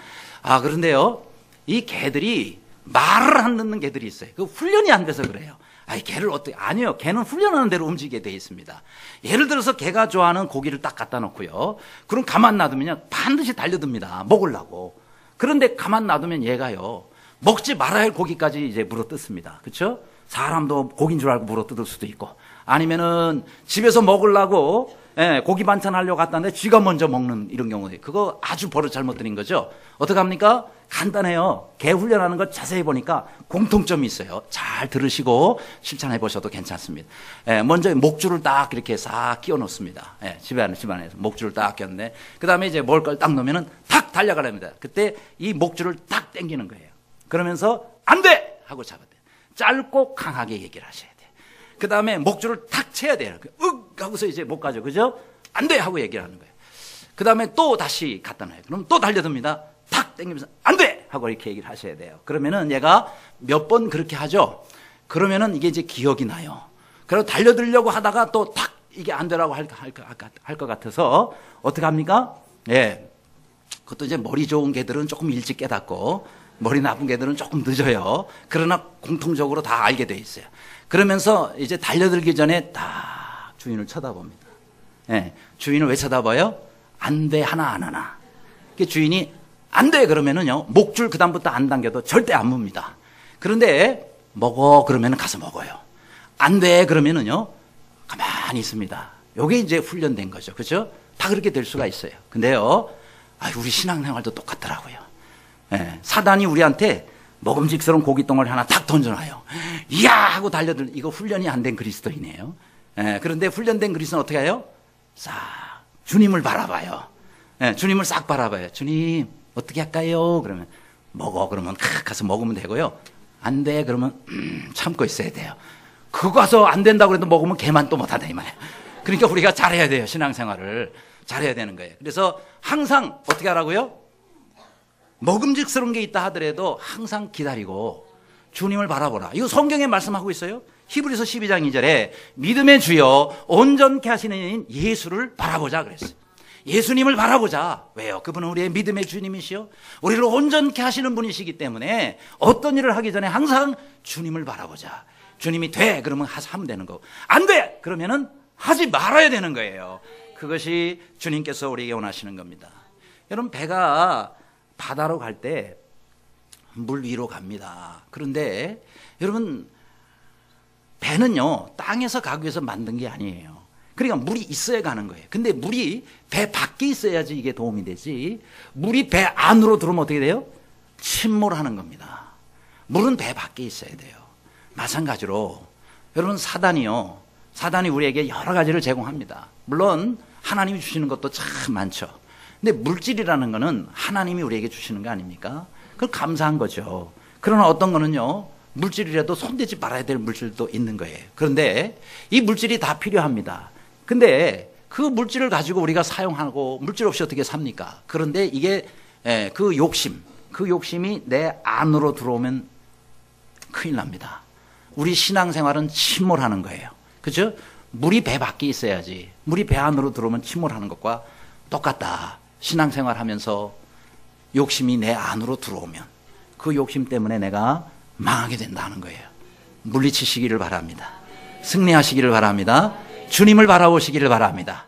그런데요, 이 개들이 말을 안 듣는 개들이 있어요. 그 훈련이 안 돼서 그래요. 개를 어떻게, 아니요. 개는 훈련하는 대로 움직이게 돼 있습니다. 예를 들어서 개가 좋아하는 고기를 딱 갖다 놓고요. 그럼 가만 놔두면 반드시 달려듭니다. 먹으려고. 그런데 가만 놔두면 얘가요, 먹지 말아야 할 고기까지 이제 물어뜯습니다. 그렇죠? 사람도 고기인 줄 알고 물어뜯을 수도 있고, 아니면은 집에서 먹으려고 고기 반찬 하려고 갔다는데 쥐가 먼저 먹는 이런 경우에 그거 아주 버릇 잘못 들인 거죠. 어떻게 합니까? 간단해요. 개 훈련하는 거 자세히 보니까 공통점이 있어요. 잘 들으시고 실천해 보셔도 괜찮습니다. 먼저 목줄을 딱 이렇게 싹 끼워 놓습니다. 집안에서 목줄을 딱 끼웠는데 그 다음에 이제 먹을 걸 딱 놓으면은 탁 달려가랍니다. 그때 이 목줄을 딱 당기는 거예요. 그러면서 안 돼! 하고 잡아야 돼요. 짧고 강하게 얘기를 하셔야 돼요. 그 다음에 목줄을 탁 채야 돼요. 하고서 이제 못 가죠. 그죠? 안 돼! 하고 얘기를 하는 거예요. 그 다음에 또 다시 갖다 놔요. 그럼 또 달려듭니다. 탁 당기면서 안 돼! 하고 이렇게 얘기를 하셔야 돼요. 그러면은 얘가 몇 번 그렇게 하죠. 그러면은 이게 이제 기억이 나요. 그리고 달려들려고 하다가 또 탁 이게 안 되라고 할 것 같아서 어떻게 합니까? 예. 그것도 이제 머리 좋은 개들은 조금 일찍 깨닫고 머리 나쁜 개들은 조금 늦어요. 그러나 공통적으로 다 알게 돼 있어요. 그러면서 이제 달려들기 전에 딱 주인을 쳐다봅니다. 예. 주인을 왜 쳐다봐요? 안 돼 하나 안 하나. 그 주인이 안 돼 그러면은요, 목줄 그다음부터 안 당겨도 절대 안 뭅니다. 그런데 먹어 그러면은 가서 먹어요. 안 돼 그러면은요, 가만히 있습니다. 요게 이제 훈련된 거죠. 그렇죠? 다 그렇게 될 수가 있어요. 근데요, 우리 신앙생활도 똑같더라고요. 예, 사단이 우리한테 먹음직스러운 고깃덩어리 하나 탁 던져놔요. 이야 하고 달려들, 이거 훈련이 안 된 그리스도이네요. 예, 그런데 훈련된 그리스도는 어떻게 해요? 싹 주님을 바라봐요. 예, 주님을 싹 바라봐요. 주님 어떻게 할까요? 그러면 먹어 그러면 가서 먹으면 되고요. 안 돼 그러면 참고 있어야 돼요. 그거 가서 안 된다고 해도 먹으면 걔만 또 못하다 이 말이에요. 그러니까 우리가 잘해야 돼요. 신앙생활을 잘해야 되는 거예요. 그래서 항상 어떻게 하라고요? 먹음직스러운 게 있다 하더라도 항상 기다리고 주님을 바라보라. 이거 성경에 말씀하고 있어요. 히브리서 12장 2절에 믿음의 주여 온전케 하시는 이인 예수를 바라보자 그랬어요. 예수님을 바라보자. 왜요? 그분은 우리의 믿음의 주님이시요, 우리를 온전케 하시는 분이시기 때문에 어떤 일을 하기 전에 항상 주님을 바라보자. 주님이 돼 그러면 하면 되는 거고, 안 돼 그러면은 하지 말아야 되는 거예요. 그것이 주님께서 우리에게 원하시는 겁니다. 여러분, 배가 바다로 갈 때 물 위로 갑니다. 그런데 여러분, 배는요 땅에서 가기 위해서 만든 게 아니에요. 그러니까 물이 있어야 가는 거예요. 근데 물이 배 밖에 있어야지 이게 도움이 되지, 물이 배 안으로 들어오면 어떻게 돼요? 침몰하는 겁니다. 물은 배 밖에 있어야 돼요. 마찬가지로 여러분 사단이 우리에게 여러 가지를 제공합니다. 물론 하나님이 주시는 것도 참 많죠. 근데 물질이라는 거는 하나님이 우리에게 주시는 거 아닙니까? 그건 감사한 거죠. 그러나 어떤 거는요, 물질이라도 손대지 말아야 될 물질도 있는 거예요. 그런데 이 물질이 다 필요합니다. 근데 그 물질을 가지고 우리가 사용하고 물질 없이 어떻게 삽니까? 그런데 이게 그 욕심이 내 안으로 들어오면 큰일 납니다. 우리 신앙생활은 침몰하는 거예요. 그렇죠? 물이 배 밖에 있어야지. 물이 배 안으로 들어오면 침몰하는 것과 똑같다. 신앙생활 하면서 욕심이 내 안으로 들어오면 그 욕심 때문에 내가 망하게 된다는 거예요. 물리치시기를 바랍니다. 승리하시기를 바랍니다. 주님을 바라보시기를 바랍니다.